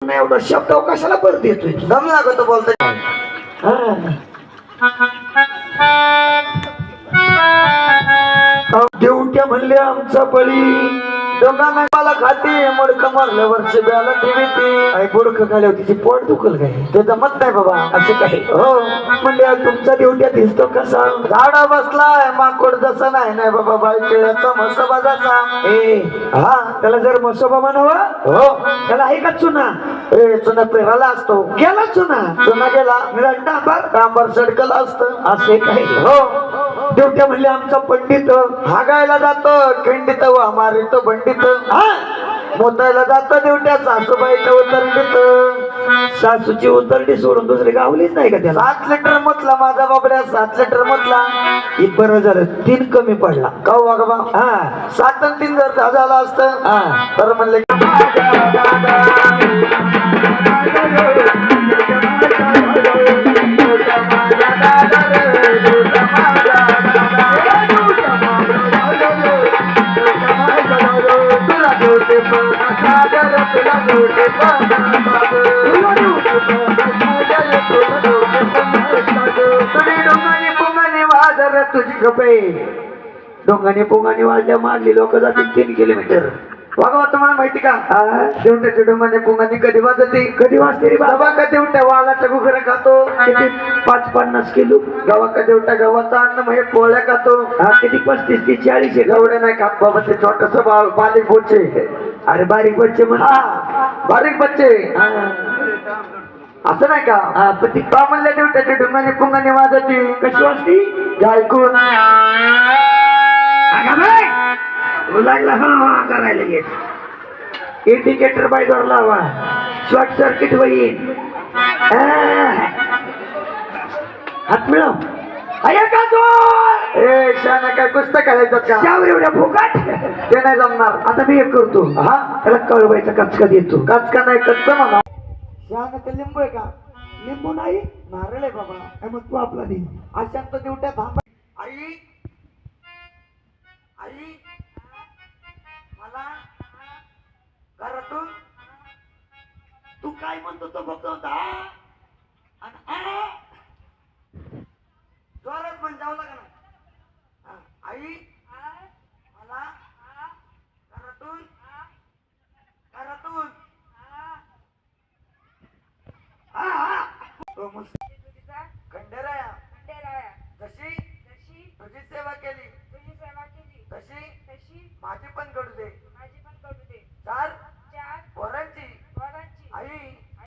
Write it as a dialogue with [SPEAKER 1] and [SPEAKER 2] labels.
[SPEAKER 1] नाही एवढा शब्द कशाला परत येतोय
[SPEAKER 2] दम लागतो बोलतोय.
[SPEAKER 1] देवट्या म्हणले आमचा बळी
[SPEAKER 2] दोघांना मला खाते मुडक मारलं वर्ष ब्याला टीव्ही
[SPEAKER 1] आई बुडक खाल्यावर तिची पोट दुखल काय
[SPEAKER 2] ते जमत नाही बाबा.
[SPEAKER 1] असं काय हो म्हणले तुमचा देवट्या दिसतो कसा
[SPEAKER 2] झाडा बसलाय माकोड जसं नाही बाबा बाई केळ्याचा मसोबा जसा.
[SPEAKER 1] ए हा त्याला जर मसोबा म्हणावा
[SPEAKER 2] हो
[SPEAKER 1] त्याला आहे का चुना
[SPEAKER 2] ए चुना पेराला असतो.
[SPEAKER 1] गेला चुना
[SPEAKER 2] चुना गेला
[SPEAKER 1] डांबर
[SPEAKER 2] डांबर सडकल असतं.
[SPEAKER 1] असे काही
[SPEAKER 2] हो
[SPEAKER 1] देवट्या म्हणले आमचा पंडित
[SPEAKER 2] हागायला जातो खंडित व मारित बंडित. मोतायला जातो देवट्या सासूबाईचं उतरडीत.
[SPEAKER 1] सासूची उतरडी सोडून दुसरे गावलीच नाही का त्याला
[SPEAKER 2] 7 लिटर म्हटला माझा बाबड्या 7 लिटर म्हटला.
[SPEAKER 1] हे बरं झालं 3 कमी पडला
[SPEAKER 2] काऊ वागबा
[SPEAKER 1] हा
[SPEAKER 2] 7 आणि 3 जर झालं असतं
[SPEAKER 1] हा
[SPEAKER 2] तर म्हणले
[SPEAKER 1] तुझी गपे डोंगाने पोंगाने वाजल्या मारली लोक जातील 3 किलोमीटर.
[SPEAKER 2] वागवा तुम्हाला माहिती का देवट्याच्या डोंगाने पुंगाने कधी वाजते
[SPEAKER 1] कधी वाजते रे बाबा
[SPEAKER 2] बाबा का देवट्या वालाच्या गुगऱ्या खातो.
[SPEAKER 1] किती 5-50 किलो
[SPEAKER 2] गावा का देवट्या गव्हाचा अन्न म्हणजे पोळ्या खातो.
[SPEAKER 1] हा किती 35-40
[SPEAKER 2] एवढे नाही खात बाबा ते छोटस बारीक बोचे.
[SPEAKER 1] अरे बारीक बच्चे म्हणा
[SPEAKER 2] हा बारीक बच्चे असं नाही का.
[SPEAKER 1] हा पण ती
[SPEAKER 2] का म्हणल्या देवट्याच्या डोंगाने पुंगाने वाजते
[SPEAKER 1] कशी वाजती
[SPEAKER 2] ऐकून
[SPEAKER 1] लागला हा करायला घेत इंडिकेटर बायदर लावा शॉर्ट सर्किट होईल. हात मिळव अरे का तो
[SPEAKER 2] ए शाना काय पुस्तक करायचं का
[SPEAKER 1] त्यावर एवढ्या फुकट
[SPEAKER 2] ते नाही जमणार.
[SPEAKER 1] आता मी एक करतो
[SPEAKER 2] हा
[SPEAKER 1] त्याला कळवायचा कचका देतो.
[SPEAKER 2] कचका नाही कच्च म्हणा. शान ते लिंबू आहे का
[SPEAKER 1] लिंबू नाही
[SPEAKER 2] नारळ आहे बाबा.
[SPEAKER 1] काय मग तू आपला दे
[SPEAKER 2] अशात तर देवट्या थांब. आई आई मला घरातून
[SPEAKER 1] तू काय म्हणतो तो बघ होता
[SPEAKER 2] जोरात पण जाऊ लागा ना. आई मला घरातून घरातून
[SPEAKER 1] तो मस्त